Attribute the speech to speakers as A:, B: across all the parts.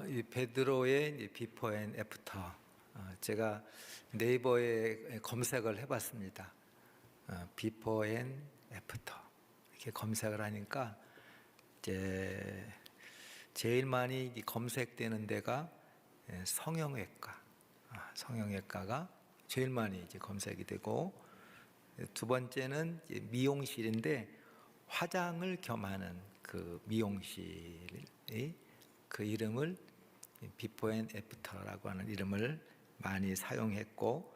A: 이 베드로의 이 비포 앤 애프터, 제가 네이버에 검색을 해봤습니다. 비포 앤 애프터 이렇게 검색을 하니까 이제 제일 많이 검색되는 데가 성형외과, 성형외과가 제일 많이 이제 검색이 되고, 두 번째는 미용실인데 화장을 겸하는 그 미용실이 그 이름을 비포 앤 애프터라고 하는 이름을 많이 사용했고,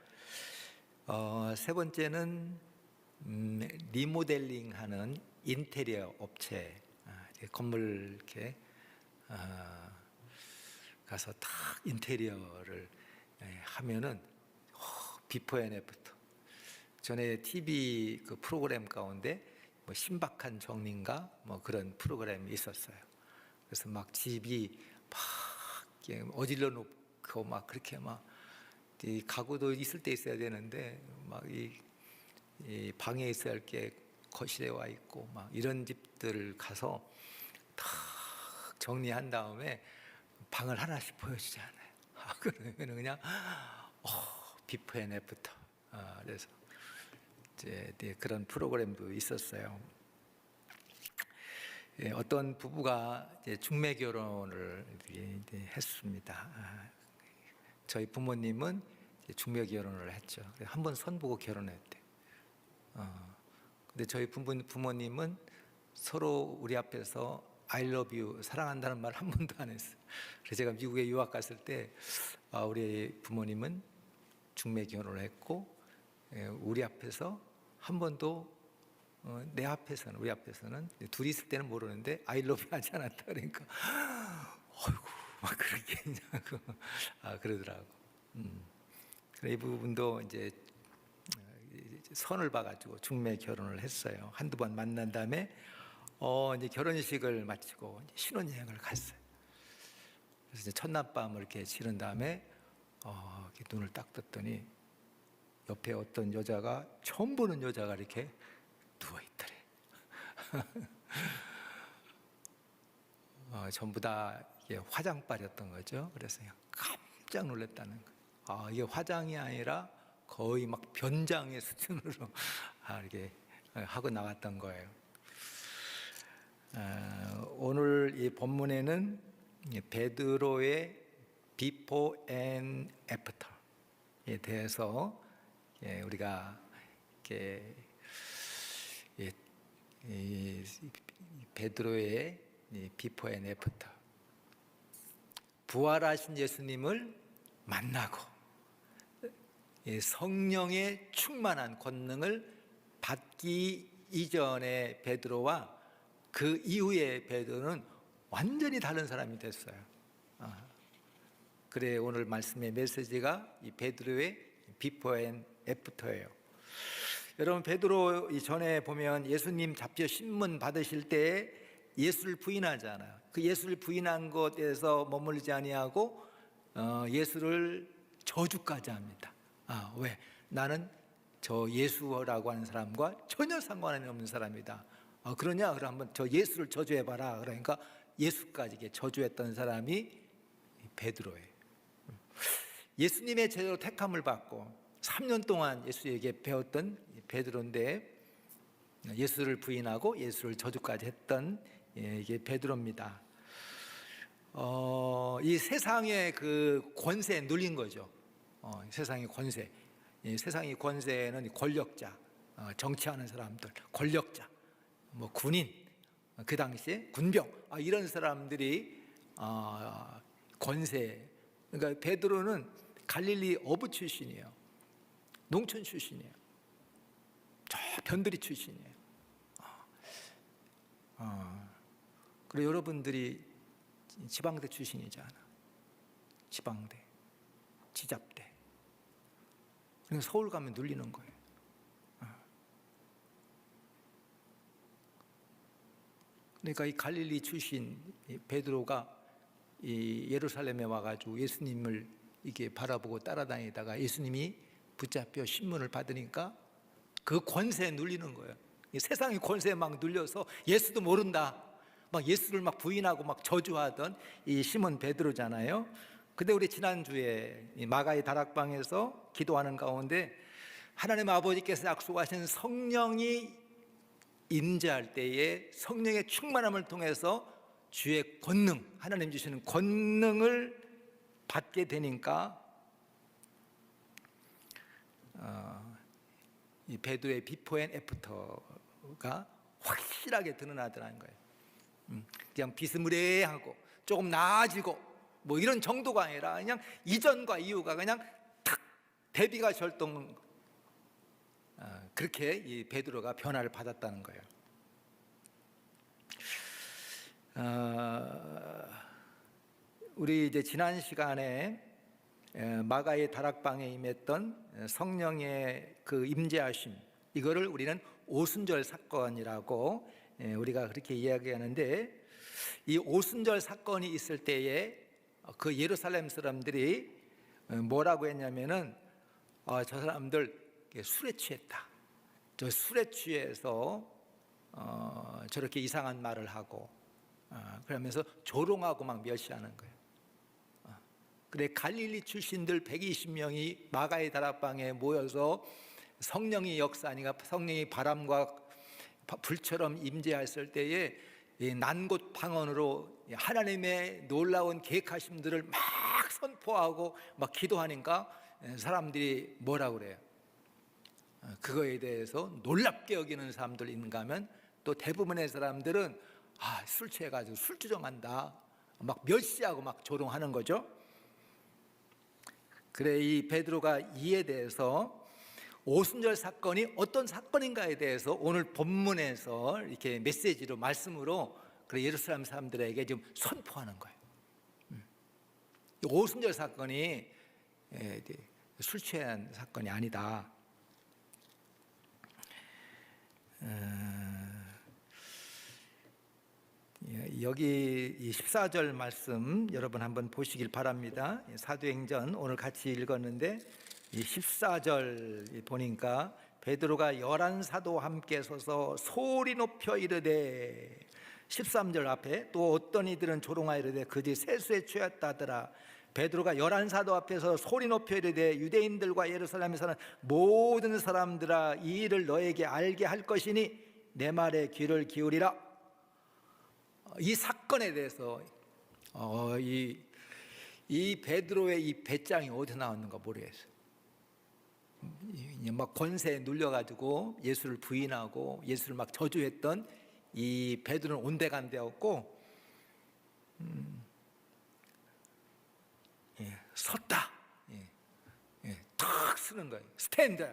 A: 세 번째는 리모델링하는 인테리어 업체, 건물 이렇게 가서 딱 인테리어를 하면은 비포 앤 애프터. 전에 TV 그 프로그램 가운데 뭐 신박한 정리인가 뭐 그런 프로그램이 있었어요. 그래서 막 집이 막 어질러 놓고 막 그렇게 막 이 가구도 있을 때 있어야 되는데 막 이 방에 있어야 할 게 거실에 와 있고 막 이런 집들을 가서 다 정리한 다음에 방을 하나씩 보여주잖아요. 그러면 그냥 비포 앤 애프터. 그래서 이제 그런 프로그램도 있었어요. 어떤 부부가 이제 중매 결혼을 했습니다. 저희 부모님은 중매 결혼을 했죠. 한 번 선보고 결혼했대요. 근데 저희 부모님은 서로 우리 앞에서 I love you, 사랑한다는 말 한 번도 안 했어요. 그래서 제가 미국에 유학 갔을 때 우리 부모님은 중매 결혼을 했고, 우리 앞에서 한 번도 내 앞에서는, 우리 앞에서는 둘이 있을 때는 모르는데 I love you 하지 않았다. 그러니까 어이구 막 그렇게 했냐고 그러더라고. 이 부분도 이제 선을 봐가지고 중매 결혼을 했어요. 한두 번 만난 다음에 이제 결혼식을 마치고 이제 신혼여행을 갔어요. 그래서 이제 첫날밤을 이렇게 지른 다음에 이렇게 눈을 딱 떴더니 옆에 어떤 여자가, 처음 보는 여자가 이렇게 누워있더래. 전부 다 이게 화장빨이었던 거죠. 그래서 그냥 깜짝 놀랐다는 거예요. 이게 화장이 아니라 거의 막 변장의 수준으로 이렇게 하고 나왔던 거예요. 오늘 이 본문에는 베드로의 비포 앤 애프터에 대해서 우리가 이렇게 베드로의 비포 앤 애프터, 부활하신 예수님을 만나고 성령의 충만한 권능을 받기 이전의 베드로와 그 이후의 베드로는 완전히 다른 사람이 됐어요. 그래 오늘 말씀의 메시지가 이 베드로의 비포 앤 애프터예요. 여러분, 베드로 이전에 보면 예수님 잡혀 신문 받으실 때 예수를 부인하잖아요. 그 예수를 부인한 것에서 머물지 아니하고 예수를 저주까지 합니다. 왜? 나는 저 예수라고 하는 사람과 전혀 상관이 없는 사람이다. 그러냐? 그럼 한번 저 예수를 저주해봐라. 그러니까 예수까지 저주했던 사람이 베드로예요. 예수님의 제자로 택함을 받고 3년 동안 예수에게 배웠던 베드로인데, 예수를 부인하고 예수를 저주까지 했던 이게 베드로입니다. 이 세상의 그 권세에 눌린 거죠. 세상의 권세. 세상의 권세는 권력자, 정치하는 사람들, 권력자, 뭐 군인, 그 당시에 군병, 이런 사람들이 권세. 그러니까 베드로는 갈릴리 어부 출신이에요. 농촌 출신이에요. 저 변두리 출신이에요. 그리고 여러분들이 지방대 출신이잖아. 지방대, 지잡대. 그러니까 서울 가면 눌리는 거예요. 그러니까 이 갈릴리 출신 베드로가 이 예루살렘에 와가지고 예수님을 이렇게 바라보고 따라다니다가 예수님이 붙잡혀 신문을 받으니까 그 권세에 눌리는 거예요. 세상의 권세에 막 눌려서 예수도 모른다. 막 예수를 막 부인하고 막 저주하던 이 시몬 베드로잖아요. 근데 우리 지난주에 이 마가의 다락방에서 기도하는 가운데 하나님 아버지께서 약속하신 성령이 임재할 때에 성령의 충만함을 통해서 주의 권능, 하나님 주시는 권능을 받게 되니까 이 베드로의 비포 앤 애프터가 확실하게 드러나더라는 거예요. 그냥 비스무리하고 조금 나아지고 뭐 이런 정도가 아니라 그냥 이전과 이후가 그냥 탁 대비가 절동, 그렇게 이 베드로가 변화를 받았다는 거예요. 우리 이제 지난 시간에 마가의 다락방에 임했던 성령의 그 임재하심, 이거를 우리는 오순절 사건이라고 우리가 그렇게 이야기하는데, 이 오순절 사건이 있을 때에 그 예루살렘 사람들이 뭐라고 했냐면은 저 사람들 술에 취했다. 저 술에 취해서 저렇게 이상한 말을 하고 그러면서 조롱하고 막 멸시하는 거예요. 그래 갈릴리 출신들 120명이 마가의 다락방에 모여서 성령이 역사하니까 성령이 바람과 불처럼 임재했을 때에 난곳 방언으로 하나님의 놀라운 계획하심들을 막 선포하고 막 기도하니까 사람들이 뭐라고 그래요? 그거에 대해서 놀랍게 여기는 사람들 있는가 하면 또 대부분의 사람들은 술 취해가지고 술주정한다, 막 멸시하고 막 조롱하는 거죠. 그래 이 베드로가 이에 대해서 오순절 사건이 어떤 사건인가에 대해서 오늘 본문에서 이렇게 메시지로 말씀으로 그래 예루살렘 사람들에게 좀 선포하는 거예요. 오순절 사건이 술 취한 사건이 아니다. 여기 이 14절 말씀 여러분 한번 보시길 바랍니다. 사도행전 오늘 같이 읽었는데 이 14절 보니까 베드로가 11사도와 함께 서서 소리 높여 이르되, 13절 앞에 또 어떤 이들은 조롱하여 이르되 그들이 세수에 취했다 하더라. 베드로가 11사도 앞에서 소리 높여 이르되 유대인들과 예루살렘에 사는 모든 사람들아, 이 일을 너에게 알게 할 것이니 내 말에 귀를 기울이라. 이 사건에 대해서 이 베드로의 이 배짱이 어디서 나왔는가 모르겠어요. 막 권세에 눌려가지고 예수를 부인하고 예수를 막 저주했던 이 베드로는 온데간데였고, 섰다, 탁 쓰는 거예요. 스탠드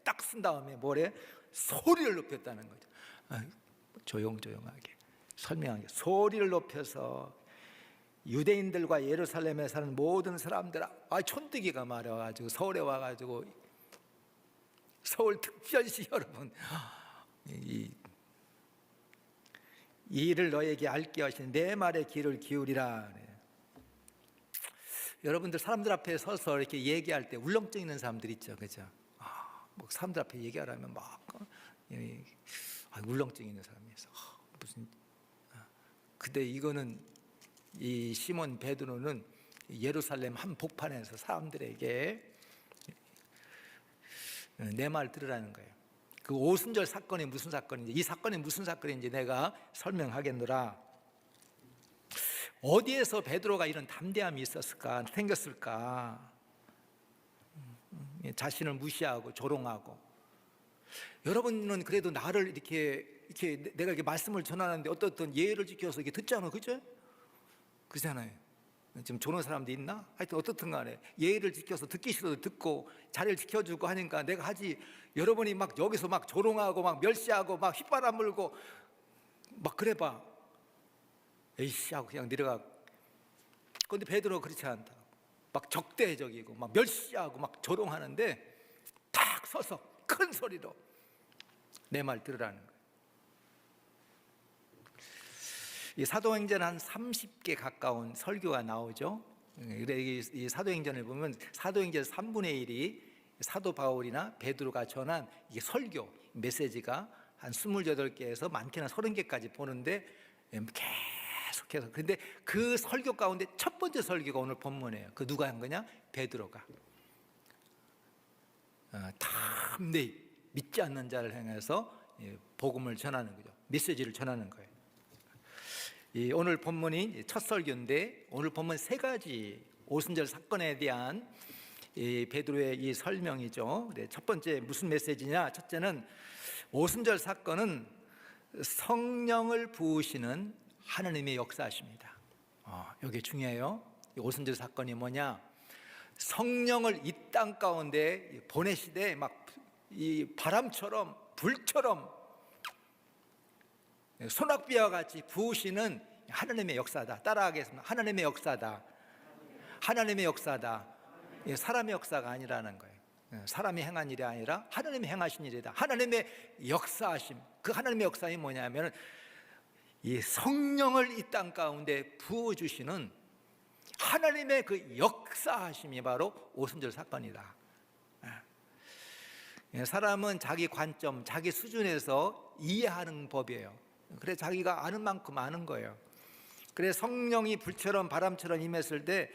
A: 딱 쓴 다음에 뭐래? 소리를 높였다는 거죠. 조용조용하게 설명하게 소리를 높여서 유대인들과 예루살렘에 사는 모든 사람들, 촌뜨기가 말해가지고 서울에 와가지고 서울 특별시 여러분, 이 일을 너에게 알게 하신 내 말에 귀를 기울이라. 여러분들 사람들 앞에 서서 이렇게 얘기할 때 울렁증 있는 사람들 있죠, 그죠? 뭐 사람들 앞에 얘기하려면 막 울렁증 있는 사람이 있어. 무슨? 근데 이거는 이 시몬 베드로는 예루살렘 한복판에서 사람들에게 내 말 들으라는 거예요. 그 오순절 사건이 무슨 사건인지, 이 사건이 무슨 사건인지 내가 설명하겠노라. 어디에서 베드로가 이런 담대함이 있었을까, 생겼을까? 자신을 무시하고 조롱하고. 여러분은 그래도 나를 이렇게 내가 이렇게 말씀을 전하는데 어떤 예의를 지켜서 이렇게 듣잖아, 그죠? 그렇잖아요. 지금 조는 사람도 있나? 하여튼 어떻든 간에 예의를 지켜서 듣기 싫어도 듣고 자리를 지켜주고 하니까 내가 하지. 여러분이 막 여기서 막 조롱하고 막 멸시하고 막 휘바람 불고 막 그래봐, 에이씨 하고 그냥 내려가. 그런데 베드로가 그렇지 않다. 막 적대적이고 막 멸시하고 막 조롱하는데 탁 서서 큰 소리로 내 말 들으라는 거예요. 이 사도행전 한 30개 가까운 설교가 나오죠. 이 사도행전을 보면 사도행전 3분의 1이 사도 바울이나 베드로가 전한 이게 설교 메시지가 한 28개에서 많게는 30개까지 보는데, 계속해서. 그런데 그 설교 가운데 첫 번째 설교가 오늘 본문이에요. 그 누가 한 거냐? 베드로가. 담대히 믿지 않는 자를 향해서 복음을 전하는 거죠. 메시지를 전하는 거예요. 오늘 본문이 첫 설교인데 오늘 본문 세 가지 오순절 사건에 대한 베드로의 이 설명이죠. 첫 번째 무슨 메시지냐? 첫째는 오순절 사건은 성령을 부으시는 하나님의 역사십니다. 이게 중요해요. 오순절 사건이 뭐냐? 성령을 이 땅 가운데 보내시되 막 이 바람처럼 불처럼 소낙비와 같이 부으시는 하나님의 역사다. 따라하겠습니다. 하나님의 역사다. 하나님의 역사다. 사람의 역사가 아니라는 거예요. 사람이 행한 일이 아니라 하나님이 행하신 일이다. 하나님의 역사하심. 그 하나님의 역사이 뭐냐면 이 성령을 이 땅 가운데 부어주시는 하나님의 그 역사하심이 바로 오순절 사건이다. 사람은 자기 관점, 자기 수준에서 이해하는 법이에요. 그래서 자기가 아는 만큼 아는 거예요. 그래서 성령이 불처럼 바람처럼 임했을 때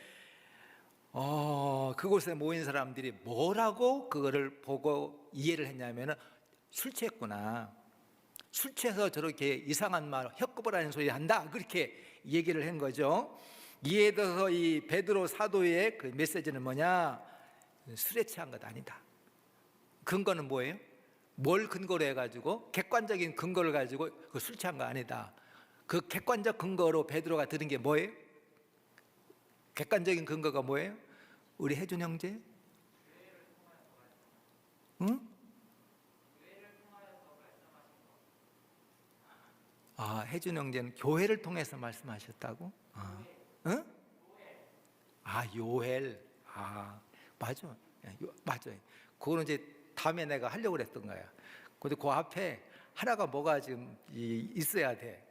A: 그곳에 모인 사람들이 뭐라고 그거를 보고 이해를 했냐면 술 취했구나. 술 취해서 저렇게 이상한 말, 혀꼬부라는 소리 한다. 그렇게 얘기를 한 거죠. 이에 대해서 이 베드로 사도의 그 메시지는 뭐냐? 술에 취한 것 아니다. 근거는 뭐예요? 뭘 근거로 해가지고 객관적인 근거를 가지고 그 술 취한 거 아니다. 그 객관적 근거로 베드로가 들은 게 뭐예요? 객관적인 근거가 뭐예요? 우리 혜준 형제? 응? 혜준 형제는 교회를 통해서 말씀하셨다고? 응? 요엘. 맞아. 맞아요. 그거는 이제 다음에 내가 하려고 그랬던 거야. 근데 그 앞에 하나가 뭐가 지금 있어야 돼.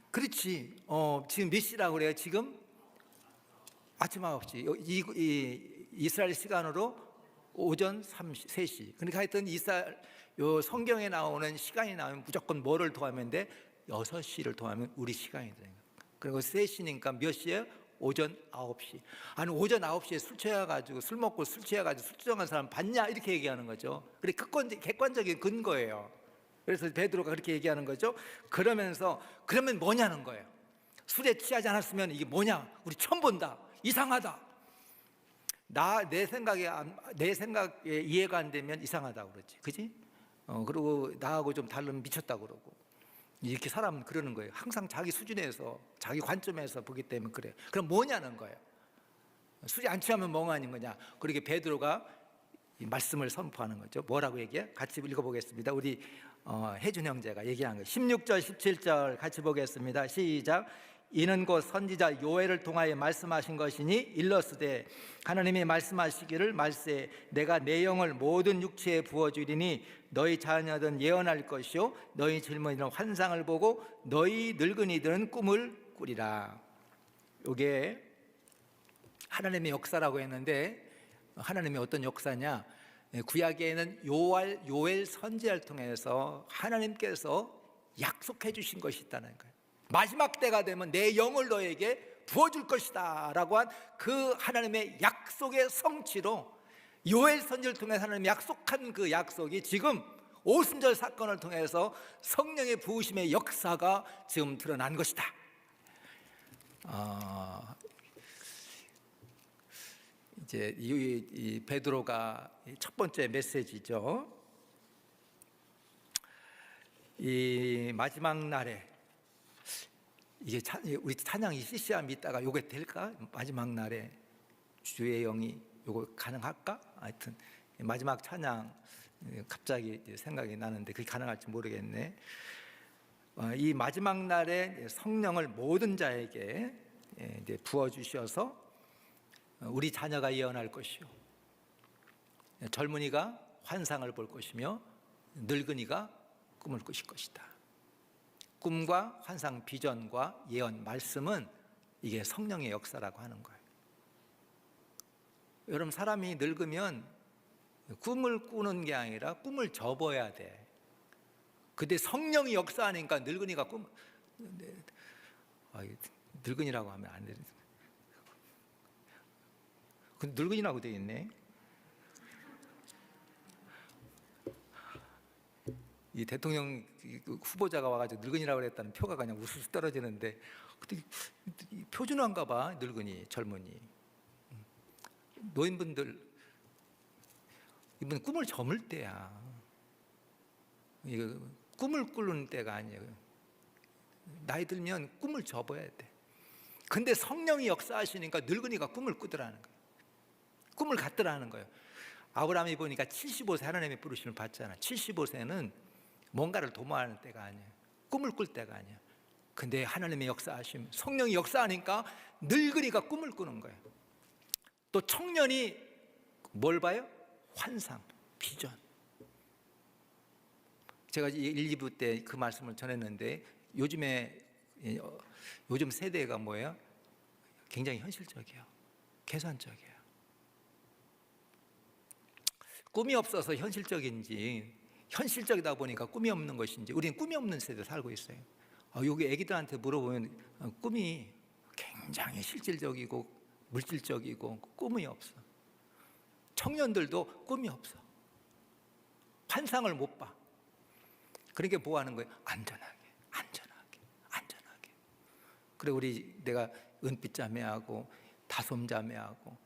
A: 그렇지. 지금 몇 시라고 그래요? 지금 아침 9시. 이스라엘 시간으로 오전 3시. 그러니까 하여튼 요 성경에 나오는 시간이 나오면 무조건 뭐를 더하면 돼? 6시를 더하면 우리 시간이 되는 거야. 그리고 3시니까 몇 시예요? 오전 9시. 아니 오전 9시에 술 취해가지고 술 먹고 술 취해가지고 술 주정한 사람 봤냐? 이렇게 얘기하는 거죠. 그래 객관적인 근거예요. 그래서 베드로가 그렇게 얘기하는 거죠. 그러면 뭐냐는 거예요. 술에 취하지 않았으면 이게 뭐냐? 우리 처음 본다. 이상하다. 내 생각에 이해가 안 되면 이상하다고 그러지. 그지? 그리고 나하고 좀 다르면 미쳤다고 그러고. 이렇게 사람은 그러는 거예요. 항상 자기 수준에서 자기 관점에서 보기 때문에 그래요. 그럼 뭐냐는 거예요. 술이 안 취하면 뭐가 아닌 거냐. 그렇게 베드로가 이 말씀을 선포하는 거죠. 뭐라고 얘기해? 같이 읽어보겠습니다. 우리 혜준 형제가 얘기한 거예요. 16절 17절 같이 보겠습니다. 시작. 이는 곧 선지자 요엘을 통하여 말씀하신 것이니 일러스되 하나님이 말씀하시기를 말세 내가 내 영을 모든 육체에 부어주리니 너희 자녀들은 예언할 것이요 너희 젊은이들은 환상을 보고 너희 늙은이들은 꿈을 꾸리라. 이게 하나님의 역사라고 했는데 하나님의 어떤 역사냐? 구약에는 요엘 선지자를 통해서 하나님께서 약속해 주신 것이 있다는 거예요. 마지막 때가 되면 내 영을 너에게 부어줄 것이다 라고 한 그 하나님의 약속의 성취로 요엘 선지를 통해서 하나님이 약속한 그 약속이 지금 오순절 사건을 통해서 성령의 부으심의 역사가 지금 드러난 것이다. 이제 이 베드로가 첫 번째 메시지죠. 이 마지막 날에 이게 우리 찬양이 CC함 있다가 요게 될까? 마지막 날에 주의 영이 요거 가능할까? 하여튼 마지막 찬양 갑자기 생각이 나는데 그게 가능할지 모르겠네. 이 마지막 날에 성령을 모든 자에게 이제 부어 주셔서 우리 자녀가 예언할 것이요, 젊은이가 환상을 볼 것이며 늙은이가 꿈을 꾸실 것이다. 꿈과 환상, 비전과 예언, 말씀은 이게 성령의 역사라고 하는 거예요. 여러분, 사람이 늙으면 꿈을 꾸는 게 아니라 꿈을 접어야 돼. 근데 성령이 역사하니까 늙은이가 늙은이라고 하면 안 되는. 그 늙은이라고 되어 있네. 이 대통령 후보자가 와가지고 늙은이라고 그랬다는 표가 그냥 우수수 떨어지는데, 근데 표준화인가 봐. 늙은이, 젊은이. 노인분들, 이번 꿈을 저물 때야. 이거 꿈을 꾸는 때가 아니에요. 나이 들면 꿈을 접어야 돼. 근데 성령이 역사하시니까 늙은이가 꿈을 꾸더라는 거예요. 꿈을 갖더라는 거예요. 아브라함이 보니까 75세 하나님의 부르심을 받잖아. 75세는 뭔가를 도모하는 때가 아니에요. 꿈을 꿀 때가 아니에요. 근데 하나님의 역사하심, 성령이 역사하니까 늙은이가 꿈을 꾸는 거예요. 또 청년이 뭘 봐요? 환상, 비전. 제가 1, 2부 때 그 말씀을 전했는데, 요즘 세대가 뭐예요? 굉장히 현실적이에요. 계산적이에요. 꿈이 없어서 현실적인지, 현실적이다 보니까 꿈이 없는 것인지, 우리는 꿈이 없는 세대 살고 있어요. 여기 애기들한테 물어보면 꿈이 굉장히 실질적이고 물질적이고 꿈이 없어. 청년들도 꿈이 없어. 환상을 못 봐. 그러니까 뭐 하는 거예요? 안전하게. 그래, 내가 은빛 자매하고 다솜 자매하고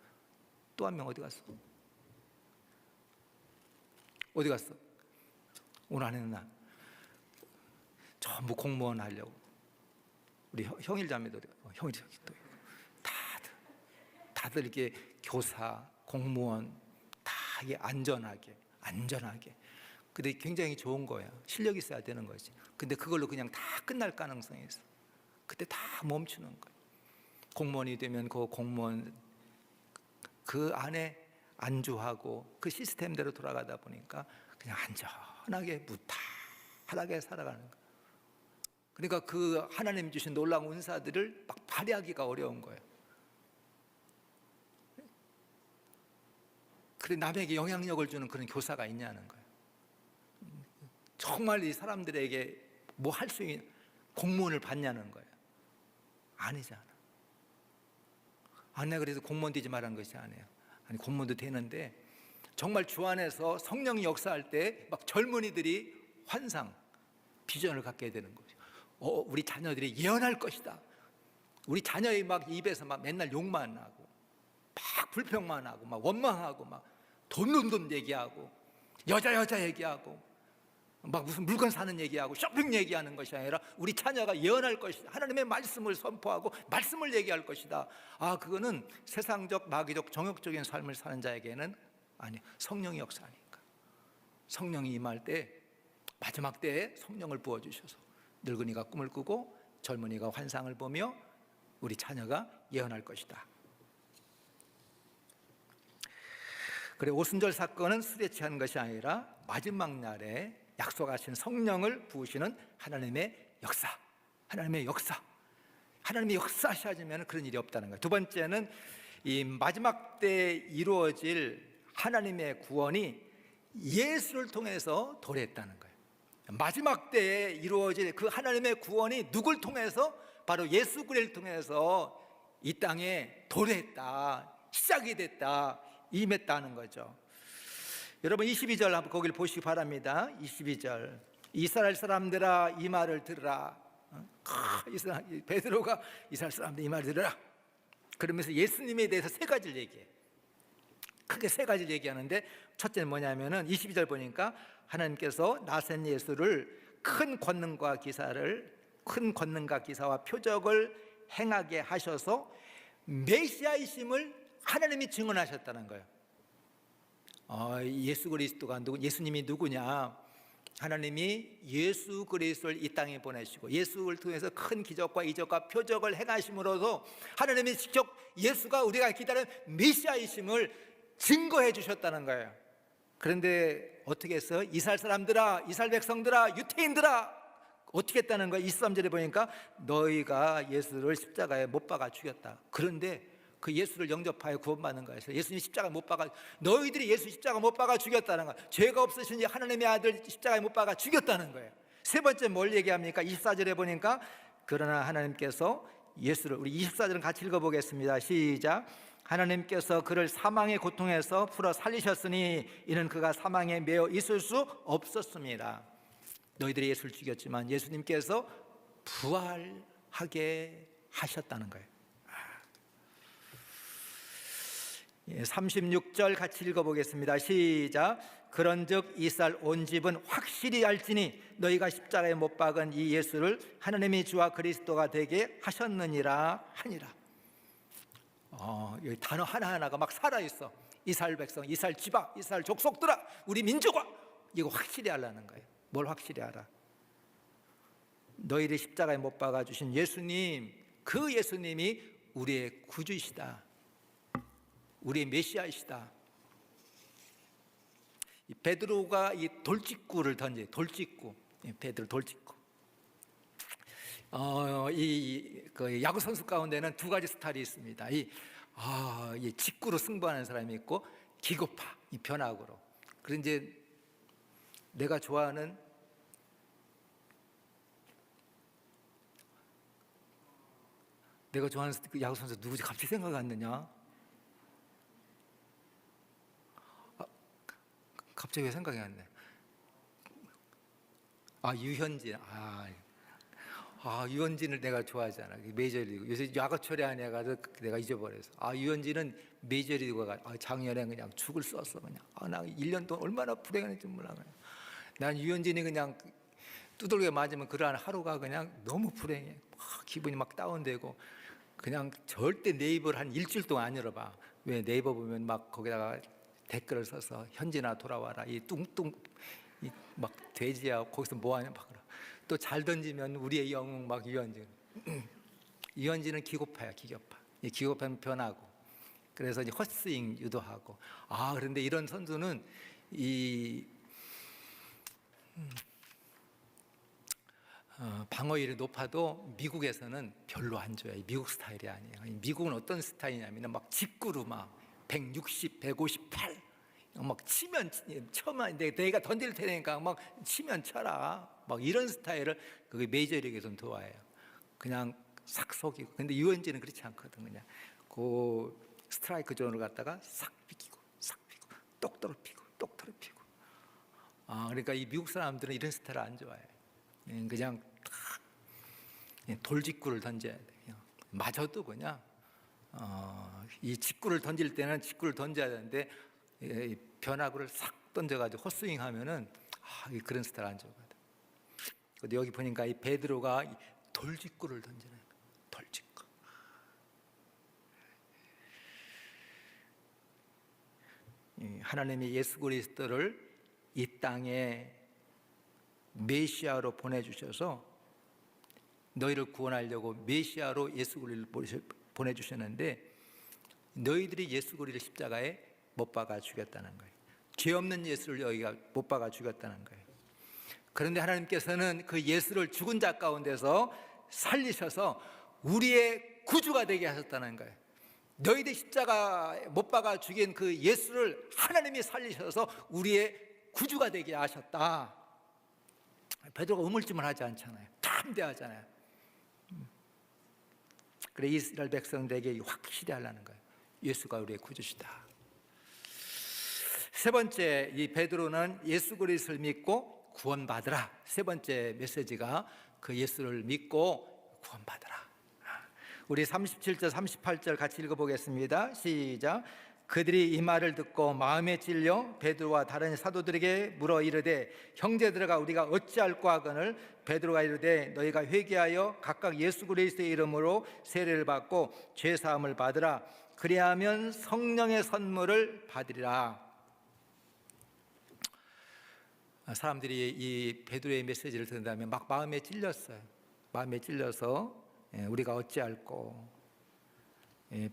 A: 또 한 명 어디 갔어? 오늘 안 했나? 전부 공무원 하려고. 우리 형일 자매도 형이 저기 또 다들 이렇게 교사, 공무원 다 이게 안전하게. 근데 굉장히 좋은 거야. 실력이 있어야 되는 거지. 근데 그걸로 그냥 다 끝날 가능성이 있어. 그때 다 멈추는 거예요. 공무원이 되면 그 공무원 그 안에 안주하고 그 시스템대로 돌아가다 보니까 그냥 안전하게 무탈하게 살아가는 거예요. 그러니까 그 하나님 주신 놀라운 은사들을 막 발휘하기가 어려운 거예요. 그래, 남에게 영향력을 주는 그런 교사가 있냐는 거예요. 정말 이 사람들에게 뭐 할 수 있는 공무원을 받냐는 거예요. 아니잖아. 내가 그래서 공무원 되지 말한 것이 아니에요. 아니, 공무원도 되는데 정말 주 안에서 성령이 역사할 때 막 젊은이들이 환상, 비전을 갖게 되는 거죠. 우리 자녀들이 예언할 것이다. 우리 자녀의 막 입에서 막 맨날 욕만 하고 막 불평만 하고 막 원망하고 막 돈 얘기하고 여자 얘기하고 막 무슨 물건 사는 얘기하고 쇼핑 얘기하는 것이 아니라 우리 자녀가 예언할 것이다. 하나님의 말씀을 선포하고 말씀을 얘기할 것이다. 그거는 세상적, 마귀적, 정욕적인 삶을 사는 자에게는 아니, 성령이 역사하니까. 성령이 임할 때, 마지막 때에 성령을 부어주셔서 늙은이가 꿈을 꾸고 젊은이가 환상을 보며 우리 자녀가 예언할 것이다. 그래, 오순절 사건은 술에 취한 것이 아니라 마지막 날에 약속하신 성령을 부으시는 하나님의 역사. 하나님이 역사하시면 그런 일이 없다는 거예요. 두 번째는 이 마지막 때 이루어질 하나님의 구원이 예수를 통해서 도래했다는 거예요. 마지막 때에 이루어질 그 하나님의 구원이 누굴 통해서? 바로 예수 그리스도를 통해서 이 땅에 도래했다, 시작이 됐다, 임했다는 거죠. 여러분 22절 한번 거기를 보시기 바랍니다. 22절, 이스라엘 사람들아 이 말을 들으라. 베드로가 이스라엘 사람들 이 말을 들으라 그러면서 예수님에 대해서 세 가지를 얘기해. 크게 세 가지를 얘기하는데, 첫째는 뭐냐면은 22절 보니까 하나님께서 나센 예수를 큰 권능과 기사와 표적을 행하게 하셔서 메시아이심을 하나님이 증언하셨다는 거예요. 예수 그리스도가 예수님이 누구냐? 하나님이 예수 그리스도를 이 땅에 보내시고 예수를 통해서 큰 기적과 이적과 표적을 행하심으로써 하나님이 직접 예수가 우리가 기다리는 메시아이심을 증거해 주셨다는 거예요. 그런데 어떻게 했어요? 이스라엘 사람들아, 이스라엘 백성들아, 유태인들아, 어떻게 했다는 거예요? 23절에 보니까 너희가 예수를 십자가에 못 박아 죽였다. 그런데 그 예수를 영접하여 구원받는 거예요. 예수님 십자가에 못 박아, 너희들이 예수 십자가 못 박아 죽였다는 거예요. 죄가 없으신 하나님의 아들 십자가에 못 박아 죽였다는 거예요. 세 번째 뭘 얘기합니까? 24절에 보니까 그러나 하나님께서 예수를, 우리 24절은 같이 읽어보겠습니다. 시작. 하나님께서 그를 사망의 고통에서 풀어 살리셨으니 이는 그가 사망에 매여 있을 수 없었습니다. 너희들이 예수를 죽였지만 예수님께서 부활하게 하셨다는 거예요. 36절 같이 읽어보겠습니다. 시작. 그런즉 이살 온 집은 확실히 알지니 너희가 십자가에 못 박은 이 예수를 하나님이 주와 그리스도가 되게 하셨느니라 하니라. 여기 단어 하나하나가 막 살아있어. 이스라엘 백성, 이스라엘 지방, 이스라엘 족속들아, 우리 민족아, 이거 확실히 알라는 거예요. 뭘 확실히 알아? 너희를 십자가에 못 박아주신 예수님, 그 예수님이 우리의 구주이시다, 우리의 메시아이시다. 이 베드로가 이 돌직구를 던져, 돌직구, 베드로 돌직구. 그 야구 선수 가운데는 두 가지 스타일이 있습니다. 이 직구로 승부하는 사람이 있고 기고파, 이 변화구로. 그런 이제 내가 좋아하는 그 야구 선수 누구지? 갑자기 생각이 안 나냐? 갑자기 왜 생각이 안 나? 유현진. 유현진을 내가 좋아하잖아. 메이저리그. 요새 야구철이 아니야. 내가 잊어버려서. 유현진은 메이저리그가 작년에 그냥 죽을 썼어. 그냥. 나 1년 동안 얼마나 불행했는지 몰라. 그냥. 난 유현진이 그냥 두들겨 맞으면 그러한 하루가 그냥 너무 불행해. 기분이 막 다운되고. 그냥 절대 네이버를 한 일주일 동안 안 열어봐. 왜? 네이버 보면 막 거기다가 댓글을 써서 현진아 돌아와라. 이 뚱뚱 막 돼지야 거기서 뭐하냐 막 그러. 또 잘 던지면 우리의 영웅 막 유현진. 유현진은 기고파야, 기고파. 이 기고파는 변하고. 그래서 이제 헛스윙 유도하고. 그런데 이런 선수는 방어율이 높아도 미국에서는 별로 안 좋아요. 미국 스타일이 아니에요. 미국은 어떤 스타일이냐면 막 직구로 막 160, 158 막 치면 쳐만 내가 던질 테니까 막 치면 쳐라 막 이런 스타일을 그게 메이저리그에서는 좋아해요. 그냥 싹 속이고. 근데 유현진은 그렇지 않거든. 그냥 그 스트라이크 존으로 갔다가 싹 비키고 싹 비고 똑 떨어피고 똑 떨어피고. 그러니까 이 미국 사람들은 이런 스타일을 안 좋아해요. 그냥 돌직구를 던져야 돼요. 맞아도 그냥 이 직구를 던질 때는 직구를 던져야 되는데 변화구를 싹 던져가지고 헛스윙 하면은 그런 스타일 안 좋아하거든. 근데 여기 보니까 이 베드로가 돌직구를 던지는 거예요. 돌직구. 하나님이 예수 그리스도를 이 땅에 메시아로 보내주셔서 너희를 구원하려고 메시아로 예수 그리스도를 보내주셨는데 너희들이 예수 그리스도를 십자가에 못 박아 죽였다는 거예요. 죄 없는 예수를 여기가 못 박아 죽였다는 거예요. 그런데 하나님께서는 그 예수를 죽은 자 가운데서 살리셔서 우리의 구주가 되게 하셨다는 거예요. 너희들 십자가 못 박아 죽인 그 예수를 하나님이 살리셔서 우리의 구주가 되게 하셨다. 베드로가 우물쭈물 하지 않잖아요. 담대하잖아요. 그래 이스라엘 백성들에게 확실히 하려는 거예요. 예수가 우리의 구주시다. 세 번째, 이 베드로는 예수 그리스도를 믿고 구원받으라. 세 번째 메시지가 그 예수를 믿고 구원받으라. 우리 37절 38절 같이 읽어보겠습니다. 시작. 그들이 이 말을 듣고 마음에 찔려 베드로와 다른 사도들에게 물어 이르되 형제들아 우리가 어찌할꼬 하거늘 베드로가 이르되 너희가 회개하여 각각 예수 그리스도의 이름으로 세례를 받고 죄 사함을 받으라. 그리하면 성령의 선물을 받으리라. 사람들이 이 베드로의 메시지를 듣는 다음에 막 마음에 찔렸어요. 마음에 찔려서 우리가 어찌할꼬.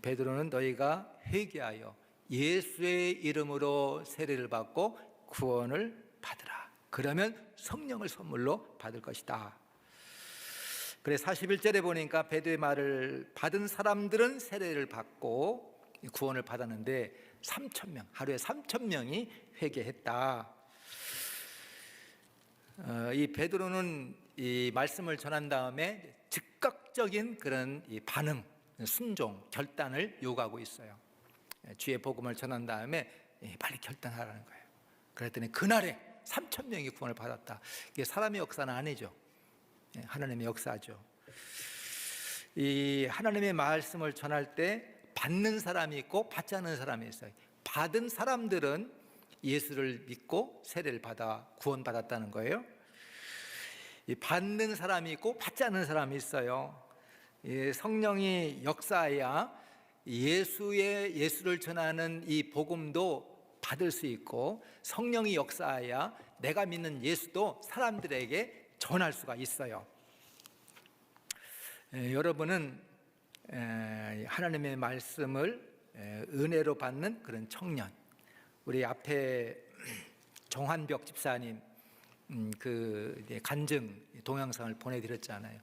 A: 베드로는 너희가 회개하여 예수의 이름으로 세례를 받고 구원을 받으라. 그러면 성령을 선물로 받을 것이다. 그래 41절에 보니까 베드로의 말을 받은 사람들은 세례를 받고 구원을 받았는데 3,000명, 하루에 3,000명이 회개했다. 이 베드로는 이 말씀을 전한 다음에 즉각적인 그런 이 반응, 순종, 결단을 요구하고 있어요. 주의 복음을 전한 다음에 빨리 결단하라는 거예요. 그랬더니 그날에 3,000명이 구원을 받았다. 이게 사람의 역사는 아니죠. 하나님의 역사죠. 이 하나님의 말씀을 전할 때 받는 사람이 있고 받지 않는 사람이 있어요. 받은 사람들은 예수를 믿고 세례를 받아 구원받았다는 거예요. 받는 사람이 있고 받지 않는 사람이 있어요. 성령이 역사해야 예수를 전하는 이 복음도 받을 수 있고, 성령이 역사해야 내가 믿는 예수도 사람들에게 전할 수가 있어요. 여러분은 하나님의 말씀을 은혜로 받는 그런 청년, 우리 앞에 정한벽 집사님 그 간증 동영상을 보내드렸잖아요.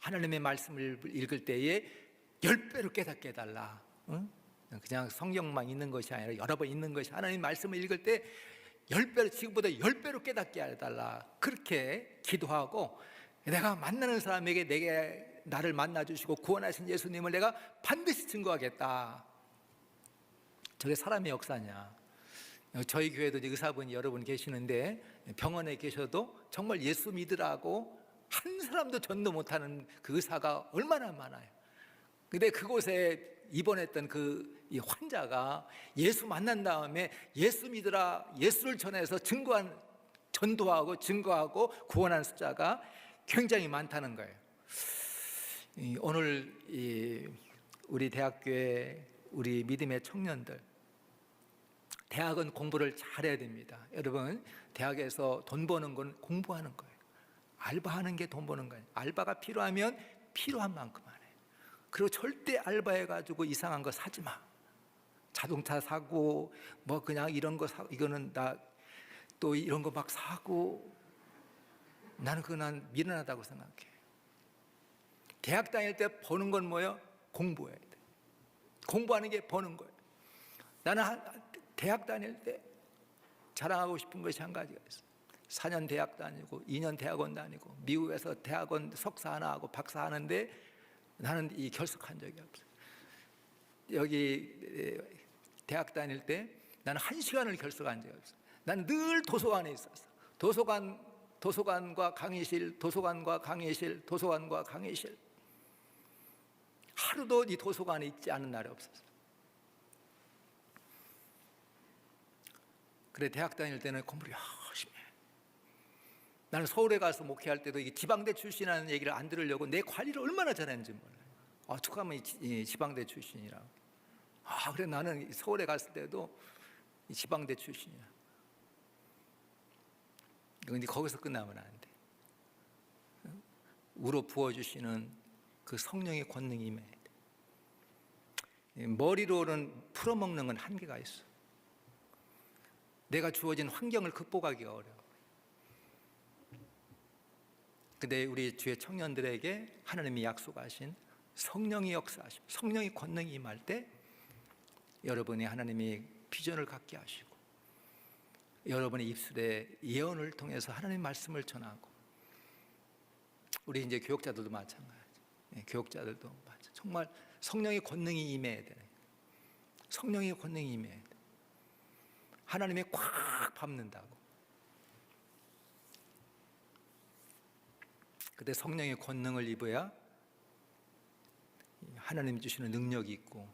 A: 하나님의 말씀을 읽을 때에 10배로 깨닫게 해달라. 그냥 성경만 있는 것이 아니라 여러 번 있는 것이, 하나님 말씀을 읽을 때 10배로, 지금보다 10배로 깨닫게 해달라. 그렇게 기도하고, 내가 만나는 사람에게 내게 나를 만나주시고 구원하신 예수님을 내가 반드시 증거하겠다. 저게 사람의 역사냐. 저희 교회도 의사분이 여러분 계시는데, 병원에 계셔도 정말 예수 믿으라고 한 사람도 전도 못하는 그 의사가 얼마나 많아요. 근데 그곳에 입원했던 이 환자가 예수 만난 다음에 예수 믿으라, 예수를 전해서 전도하고 증거하고 구원한 숫자가 굉장히 많다는 거예요. 오늘 우리 대학교의 우리 믿음의 청년들, 대학은 공부를 잘해야 됩니다. 여러분, 대학에서 돈 버는 건 공부하는 거예요. 알바하는 게 돈 버는 거예요. 알바가 필요하면 필요한 만큼 하네. 그리고 절대 알바해가지고 이상한 거 사지 마. 자동차 사고 뭐 그냥 이런 거 사고, 이거는 나 또 이런 거 막 사고, 나는 그거 난 미련하다고 생각해. 대학 다닐 때 버는 건 뭐예요? 공부해야 돼. 공부하는 게 버는 거예요. 나는 대학 다닐 때 자랑하고 싶은 것이 한 가지가 있어요. 4년 대학 다니고 2년 대학원 다니고 미국에서 대학원 석사 하나 하고 박사 하는데 나는 결석한 적이 없어요. 여기 대학 다닐 때 나는 1시간을 결석한 적이 없어요. 나는 늘 도서관에 있었어. 도서관과 강의실, 도서관과 강의실, 도서관과 강의실. 하루도 이 도서관에 있지 않은 날이 없었어. 그래, 대학 다닐 때는 공부를 열심히 해. 나는 서울에 가서 목회할 때도 이게 지방대 출신이라는 얘기를 안 들으려고 내 관리를 얼마나 잘했는지 몰라요. 어떻게 하면 이 지방대 출신이라고. 그래, 나는 서울에 갔을 때도 이 지방대 출신이야. 근데 거기서 끝나면 안 돼. 우러 부어주시는 그 성령의 권능이 임해야 돼. 머리로는 풀어먹는 건 한계가 있어. 내가 주어진 환경을 극복하기가 어려워. 근데 우리 주의 청년들에게 하나님이 약속하신 성령의 역사하심, 성령의 권능이 임할 때 여러분이 하나님이 비전을 갖게 하시고, 여러분의 입술에 예언을 통해서 하나님 말씀을 전하고, 우리 이제 교역자들도 마찬가지. 교역자들도 마찬가지. 정말 성령의 권능이 임해야 돼. 성령의 권능이 임해야 돼. 하나님이 꽉 밟는다고. 그때 성령의 권능을 입어야 하나님이 주시는 능력이 있고,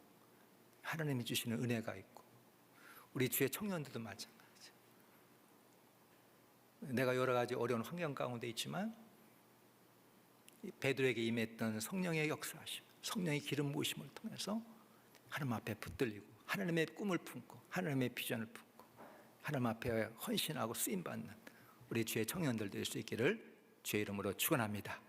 A: 하나님이 주시는 은혜가 있고, 우리 주의 청년들도 마찬가지. 내가 여러 가지 어려운 환경 가운데 있지만 베드로에게 임했던 성령의 역사하심, 성령의 기름 부으심을 통해서 하나님 앞에 붙들리고, 하나님의 꿈을 품고, 하나님의 비전을 품고, 하나님 앞에 헌신하고 쓰임받는 우리 주의 청년들 될 수 있기를 주의 이름으로 축원합니다.